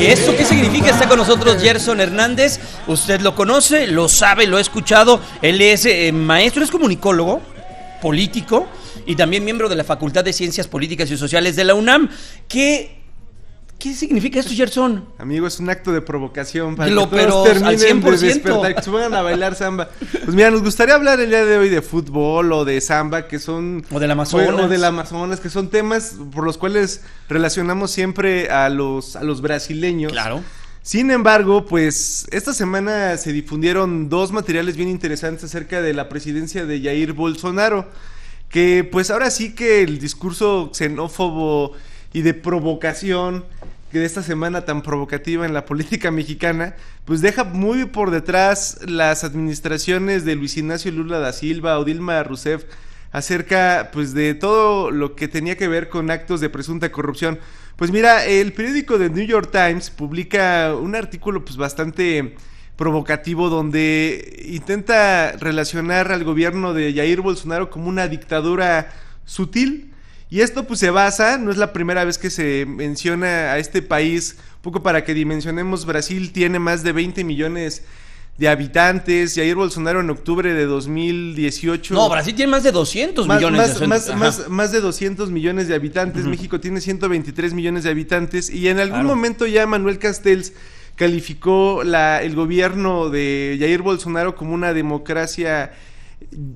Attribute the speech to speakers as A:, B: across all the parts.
A: ¿Y eso qué significa? Está con nosotros Gerson Hernández. Usted lo conoce, lo sabe, lo ha escuchado. Él es maestro, es comunicólogo, político y también miembro de la Facultad de Ciencias Políticas y Sociales de la UNAM. ¿Qué significa esto, Gerson?
B: Amigo, es un acto de provocación para
A: pero
B: que todos terminen
A: al 100%.
B: de despertar, que se pongan a bailar samba. Pues mira, nos gustaría hablar el día de hoy de fútbol o de samba, que son...
A: O del Amazonas.
B: O del Amazonas, que son temas por los cuales relacionamos siempre a los brasileños.
A: Claro.
B: Sin embargo, pues esta semana se difundieron dos materiales bien interesantes acerca de la presidencia de Jair Bolsonaro, que pues ahora sí que el discurso xenófobo y de provocación que de esta semana tan provocativa en la política mexicana, pues deja muy por detrás las administraciones de Luis Ignacio Lula da Silva o Dilma Rousseff acerca pues de todo lo que tenía que ver con actos de presunta corrupción. Pues mira, el periódico The New York Times publica un artículo pues bastante provocativo donde intenta relacionar al gobierno de Jair Bolsonaro como una dictadura sutil. Y esto pues se basa, no es la primera vez que se menciona a este país, un poco para que dimensionemos, Brasil tiene más de 20 millones de habitantes, Jair Bolsonaro en octubre de 2018...
A: No, Brasil tiene más de 200 millones.
B: Más de 200 millones de habitantes, México tiene 123 millones de habitantes, y en algún momento ya Manuel Castells calificó el gobierno de Jair Bolsonaro como una democracia...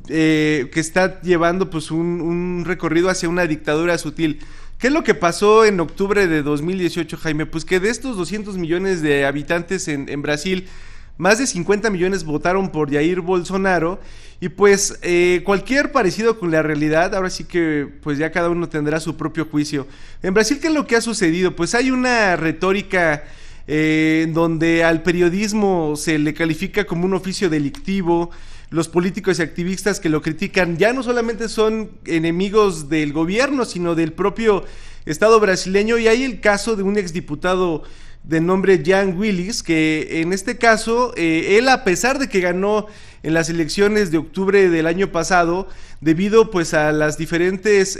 B: que está llevando pues un recorrido hacia una dictadura sutil. ¿Qué es lo que pasó en octubre de 2018, Jaime? Pues que de estos 200 millones de habitantes en Brasil, más de 50 millones votaron por Jair Bolsonaro, y pues cualquier parecido con la realidad, ahora sí que pues ya cada uno tendrá su propio juicio. En Brasil, ¿qué es lo que ha sucedido? Pues hay una retórica donde al periodismo se le califica como un oficio delictivo. Los políticos y activistas que lo critican ya no solamente son enemigos del gobierno, sino del propio Estado brasileño, y hay el caso de un exdiputado de nombre Jean Willis, que en este caso, él, a pesar de que ganó en las elecciones de octubre del año pasado, debido pues a las diferentes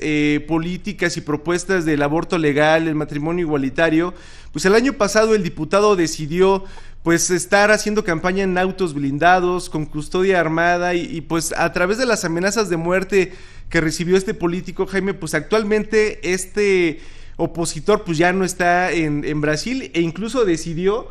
B: políticas y propuestas del aborto legal, el matrimonio igualitario, pues el año pasado el diputado decidió pues estar haciendo campaña en autos blindados, con custodia armada, y pues a través de las amenazas de muerte que recibió este político, Jaime, pues actualmente este opositor pues ya no está en Brasil, e incluso decidió,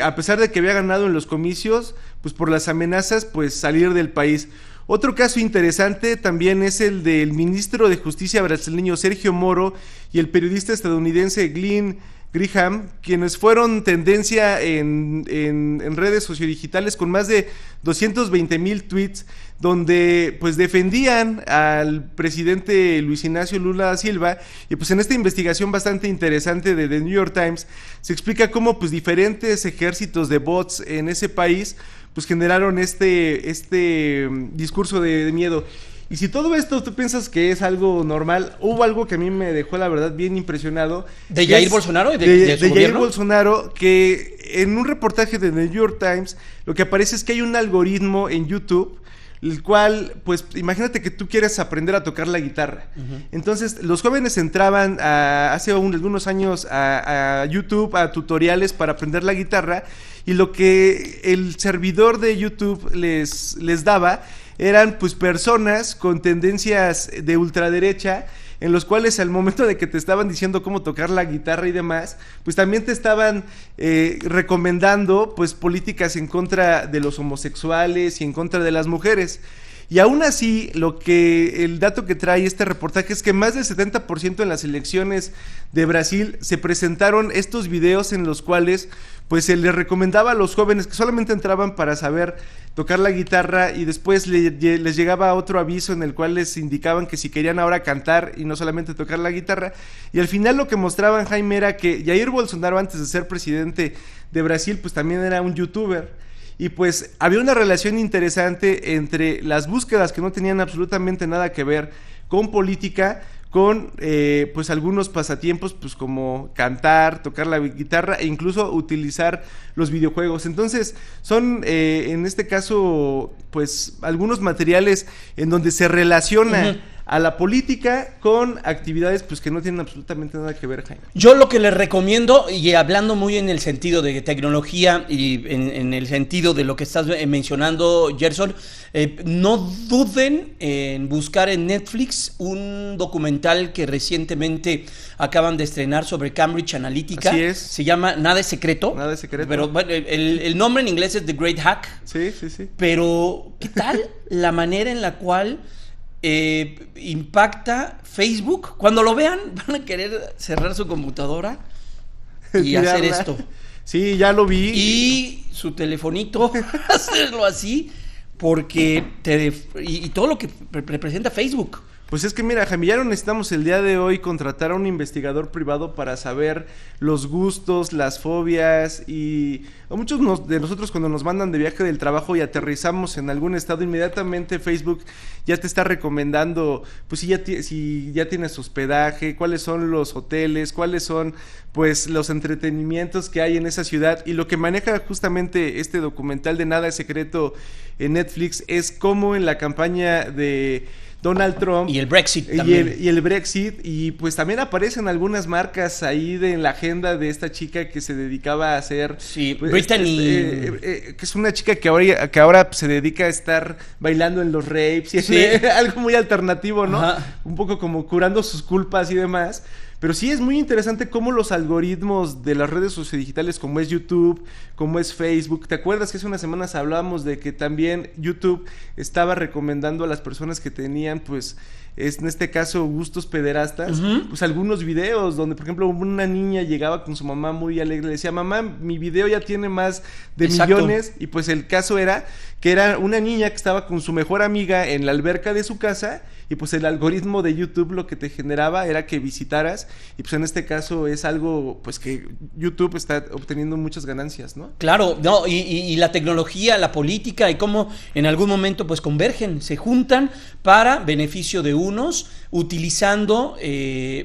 B: a pesar de que había ganado en los comicios, pues por las amenazas, pues salir del país. Otro caso interesante también es el del ministro de Justicia brasileño Sergio Moro y el periodista estadounidense Glenn Graham, quienes fueron tendencia en redes sociodigitales con más de 220,000 tweets, donde pues defendían al presidente Luis Ignacio Lula da Silva. Y pues en esta investigación bastante interesante de The New York Times se explica cómo pues diferentes ejércitos de bots en ese país pues generaron este discurso de miedo. Y si todo esto tú piensas que es algo normal, hubo algo que a mí me dejó la verdad bien impresionado.
A: ¿De Jair Bolsonaro?
B: ¿De Jair Bolsonaro? Que en un reportaje de The New York Times lo que aparece es que hay un algoritmo en YouTube, el cual, pues imagínate que tú quieres aprender a tocar la guitarra. Entonces los jóvenes entraban hace algunos años a YouTube, a tutoriales para aprender la guitarra, y lo que el servidor de YouTube les daba eran pues personas con tendencias de ultraderecha, en los cuales al momento de que te estaban diciendo cómo tocar la guitarra y demás, pues también te estaban recomendando pues políticas en contra de los homosexuales y en contra de las mujeres. Y aún así, el dato que trae este reportaje es que más del 70% en las elecciones de Brasil se presentaron estos videos en los cuales pues se les recomendaba a los jóvenes que solamente entraban para saber tocar la guitarra, y después les llegaba otro aviso en el cual les indicaban que si querían ahora cantar y no solamente tocar la guitarra. Y al final lo que mostraban, Jaime, era que Jair Bolsonaro, antes de ser presidente de Brasil, pues también era un youtuber. Y pues había una relación interesante entre las búsquedas que no tenían absolutamente nada que ver con política, con pues algunos pasatiempos pues como cantar, tocar la guitarra e incluso utilizar los videojuegos. Entonces son en este caso pues algunos materiales en donde se relaciona a la política con actividades pues que no tienen absolutamente nada que ver, Jaime.
A: Yo lo que les recomiendo, y hablando muy en el sentido de tecnología y en el sentido de lo que estás mencionando, Gerson, no duden en buscar en Netflix un documental que recientemente acaban de estrenar sobre Cambridge Analytica.
B: Así es.
A: Se llama Nada es secreto.
B: Nada es secreto.
A: Pero bueno, el nombre en inglés es The Great Hack.
B: Sí.
A: Pero, ¿qué tal la manera en la cual impacta Facebook? Cuando lo vean, van a querer cerrar su computadora y hacer esto.
B: Sí, ya lo vi.
A: Y su telefonito, hacerlo así, porque y todo lo que representa Facebook.
B: Pues es que mira, Jaime, ya no necesitamos el día de hoy contratar a un investigador privado para saber los gustos, las fobias y a muchos de nosotros cuando nos mandan de viaje del trabajo y aterrizamos en algún estado, inmediatamente Facebook ya te está recomendando, pues si ya tienes hospedaje, cuáles son los hoteles, cuáles son pues los entretenimientos que hay en esa ciudad, y lo que maneja justamente este documental de Nada es secreto en Netflix es cómo en la campaña de Donald Trump
A: y el Brexit también.
B: Y el Brexit, y pues también aparecen algunas marcas ahí en la agenda de esta chica que se dedicaba a hacer
A: pues, Brittany,
B: que es una chica que ahora se dedica a estar bailando en los raves y
A: sí.
B: Algo muy alternativo, ¿no?
A: Ajá.
B: Un poco como curando sus culpas y demás. Pero sí es muy interesante cómo los algoritmos de las redes sociodigitales como es YouTube, como es Facebook, ¿te acuerdas que hace unas semanas hablábamos de que también YouTube estaba recomendando a las personas que tenían pues en este caso gustos pederastas, pues algunos videos donde por ejemplo una niña llegaba con su mamá muy alegre, le decía, mamá, mi video ya tiene más de millones, y pues el caso era que era una niña que estaba con su mejor amiga en la alberca de su casa, y pues el algoritmo de YouTube lo que te generaba era que visitaras, y pues en este caso es algo pues que YouTube está obteniendo muchas ganancias, ¿no?
A: Claro, no, y la tecnología, la política y cómo en algún momento pues convergen, se juntan para beneficio de unos, utilizando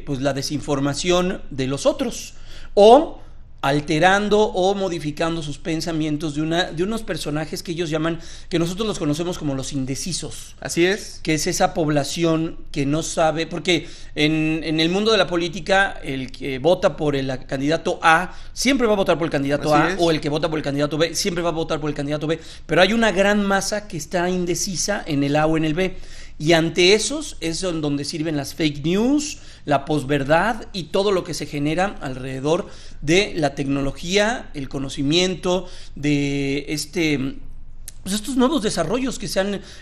A: pues la desinformación de los otros, o alterando o modificando sus pensamientos de unos personajes que ellos llaman, que nosotros los conocemos como los indecisos.
B: Así es.
A: Que es esa población que no sabe, porque en el mundo de la política, el que vota por el candidato A siempre va a votar por el candidato
B: Así
A: A,
B: es.
A: o el que vota por el candidato B siempre va a votar por el candidato B, pero hay una gran masa que está indecisa en el A o en el B. Y ante esos es donde sirven las fake news, la posverdad y todo lo que se genera alrededor de la tecnología, el conocimiento de pues estos nuevos desarrollos que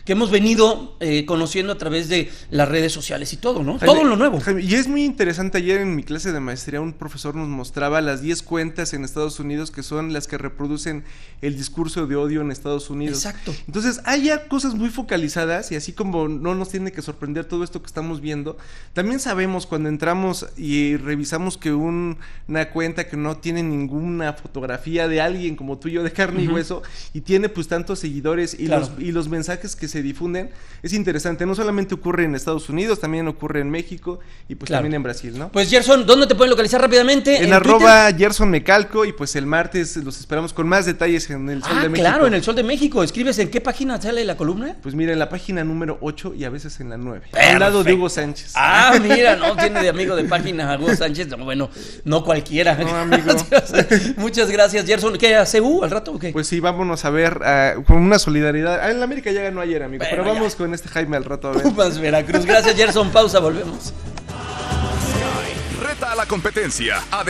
A: hemos venido conociendo a través de las redes sociales y todo, ¿no?
B: Jaime,
A: todo lo nuevo.
B: Jaime, y es muy interesante, ayer en mi clase de maestría un profesor nos mostraba las 10 cuentas en Estados Unidos que son las que reproducen el discurso de odio en Estados Unidos.
A: Exacto.
B: Entonces hay ya cosas muy focalizadas, y así como no nos tiene que sorprender todo esto que estamos viendo, también sabemos cuando entramos y revisamos que una cuenta que no tiene ninguna fotografía de alguien como tú y yo de carne y hueso, y tiene pues tantos seguidores y,
A: claro,
B: los mensajes que se difunden, es interesante. No solamente ocurre en Estados Unidos, también ocurre en México y pues también en Brasil, ¿no?
A: Pues Gerson, ¿dónde te pueden localizar rápidamente?
B: En arroba Gerson Mecalco, y pues el martes los esperamos con más detalles en el Sol de México.
A: Claro, en el Sol de México. ¿Escribes en qué página sale la columna?
B: Pues mira, en la página número 8 y a veces en la 9.
A: Perfecto.
B: Al lado de Hugo Sánchez.
A: Ah, mira, no tiene de amigo de página a Hugo Sánchez. No, bueno, no cualquiera.
B: No, amigo.
A: Muchas gracias, Gerson. ¿Qué, a CU al rato o qué?
B: Pues sí, vámonos a ver con una solidaridad. En la América ya ganó ayer, amigo. Pero vamos
A: ya
B: con este Jaime al rato a ver.
A: Pumas Veracruz. Gracias, Gerson. Pausa, volvemos.
C: Reta a la competencia.